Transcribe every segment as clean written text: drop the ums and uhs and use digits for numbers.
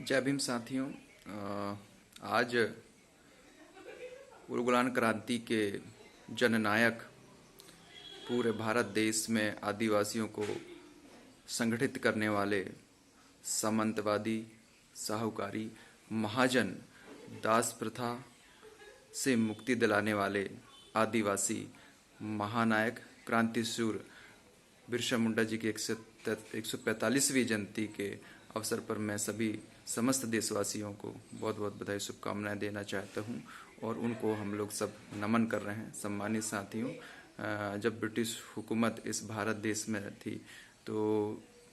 जय भीम साथियों। आज उलगुलान क्रांति के जननायक पूरे भारत देश में आदिवासियों को संगठित करने वाले सामंतवादी, साहूकारी, महाजन, दास प्रथा से मुक्ति दिलाने वाले आदिवासी महानायक क्रांतिसूर बिरसा मुंडा जी की 145वीं जयंती के अवसर पर मैं सभी समस्त देशवासियों को बहुत बहुत बधाई शुभकामनाएं देना चाहता हूं और उनको हम लोग सब नमन कर रहे हैं। सम्मानित साथियों, जब ब्रिटिश हुकूमत इस भारत देश में थी तो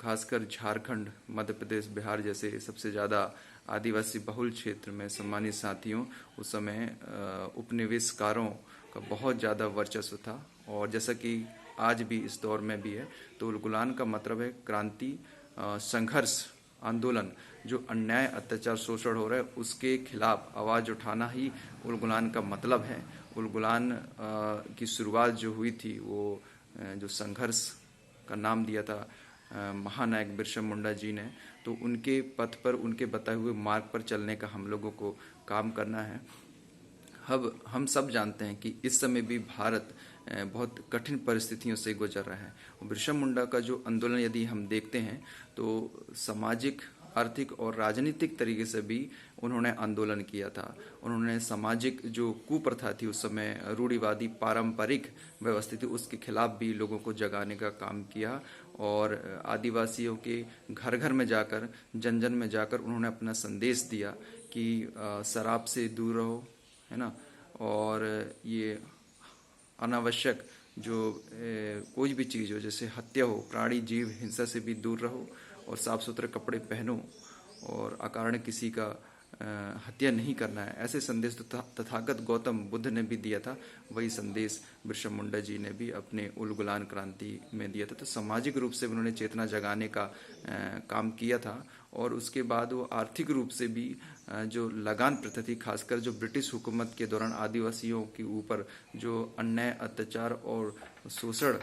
खासकर झारखंड, मध्य प्रदेश, बिहार जैसे सबसे ज़्यादा आदिवासी बहुल क्षेत्र में सम्मानित साथियों उस समय उपनिवेशकारों का बहुत ज़्यादा वर्चस्व था। और जैसा कि आज भी इस दौर में भी है, तो उलगुलान का मतलब है क्रांति, संघर्ष, आंदोलन। जो अन्याय, अत्याचार, शोषण हो रहा है उसके खिलाफ आवाज़ उठाना ही उलगुलान का मतलब है। उलगुलान की शुरुआत जो हुई थी वो जो संघर्ष का नाम दिया था महानायक बिरसा मुंडा जी ने, तो उनके पथ पर, उनके बताए हुए मार्ग पर चलने का हम लोगों को काम करना है। अब हम सब जानते हैं कि इस समय भी भारत बहुत कठिन परिस्थितियों से गुजर रहा है। बिरसा मुंडा का जो आंदोलन यदि हम देखते हैं तो सामाजिक, आर्थिक और राजनीतिक तरीके से भी उन्होंने आंदोलन किया था। उन्होंने सामाजिक जो कुप्रथा थी उस समय, रूढ़िवादी पारंपरिक व्यवस्था थी, उसके खिलाफ भी लोगों को जगाने का काम किया और आदिवासियों के घर घर में जाकर, जन जन में जाकर उन्होंने अपना संदेश दिया कि शराब से दूर रहो, है ना, और ये अनावश्यक जो कोई भी चीज़ हो, जैसे हत्या हो, प्राणी जीव हिंसा से भी दूर रहो और साफ सुथरे कपड़े पहनो और अकारण किसी का हत्या नहीं करना है। ऐसे संदेश तो तथागत गौतम बुद्ध ने भी दिया था, वही संदेश बिरसा मुंडा जी ने भी अपने उलगुलान क्रांति में दिया था। तो सामाजिक रूप से उन्होंने चेतना जगाने का काम किया था और उसके बाद वो आर्थिक रूप से भी जो लगान प्रथा थी, खासकर जो ब्रिटिश हुकूमत के दौरान आदिवासियों के ऊपर जो अन्याय, अत्याचार और शोषण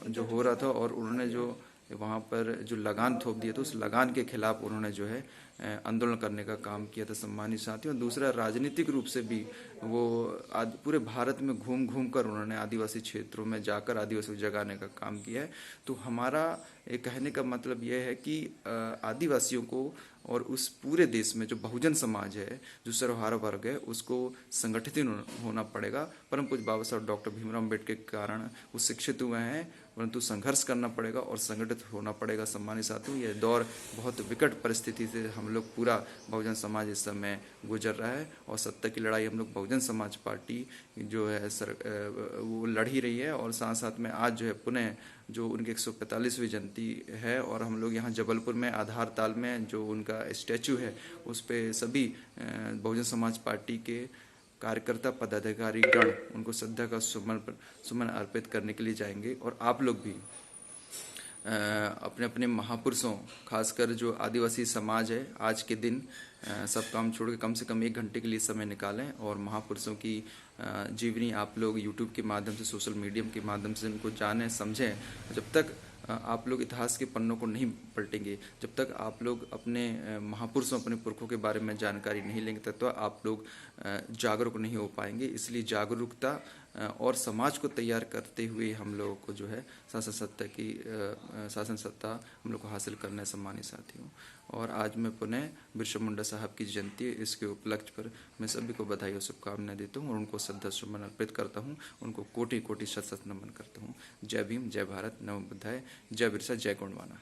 जो हो रहा था और उन्होंने जो वहाँ पर जो लगान थोप दिया था, उस लगान के खिलाफ उन्होंने जो है आंदोलन करने का काम किया था सम्मानित साथियों। दूसरा, राजनीतिक रूप से भी वो पूरे भारत में घूम घूम कर उन्होंने आदिवासी क्षेत्रों में जाकर आदिवासियों को जगाने का काम किया है। तो हमारा कहने का मतलब यह है कि आदिवासियों को और उस पूरे देश में जो बहुजन समाज है, जो सर्वहारा वर्ग है, उसको संगठित होना पड़ेगा। परम पूज्य बाबा साहब डॉक्टर भीमराव अम्बेडकर के कारण वो शिक्षित हुए हैं, परंतु संघर्ष करना पड़ेगा और संगठित होना पड़ेगा। सम्मानित साथियों, यह दौर बहुत विकट परिस्थिति से हम लोग, पूरा बहुजन समाज इस समय गुजर रहा है और सत्ता की लड़ाई हम लोग बहुजन समाज पार्टी जो है वो लड़ ही रही है। और साथ साथ में आज जो है पुनः जो उनकी 145वीं जयंती है और हम लोग यहाँ जबलपुर में आधार ताल में जो उनका स्टैचू है उस पे सभी बहुजन समाज पार्टी के कार्यकर्ता, पदाधिकारी गण उनको श्रद्धा का सुमन अर्पित करने के लिए जाएंगे। और आप लोग भी अपने अपने महापुरुषों, खासकर जो आदिवासी समाज है, आज के दिन सब काम छोड़ के कम से कम 1 घंटे के लिए समय निकालें और महापुरुषों की जीवनी आप लोग यूट्यूब के माध्यम से, सोशल मीडिया के माध्यम से उनको जानें, समझें। जब तक आप लोग इतिहास के पन्नों को नहीं पलटेंगे, जब तक आप लोग अपने महापुरुषों, अपने पुरखों के बारे में जानकारी नहीं लेंगे, तब तो आप लोग जागरूक नहीं हो पाएंगे। इसलिए जागरूकता और समाज को तैयार करते हुए हम लोगों को जो है शासन सत्ता हम लोग को हासिल करना है सम्मानित साथियों। और आज मैं पुनः बिरसा मुंडा साहब की जयंती है, इसके उपलक्ष्य पर मैं सभी को बधाई और शुभकामनाएं देता हूँ और उनको श्रद्धा सुमन अर्पित करता हूँ, उनको कोटि कोटि शत शत नमन करता हूँ। जय भीम, जय भारत, नमो बुद्धाय, जय बिरसा, जय गोंडवाना।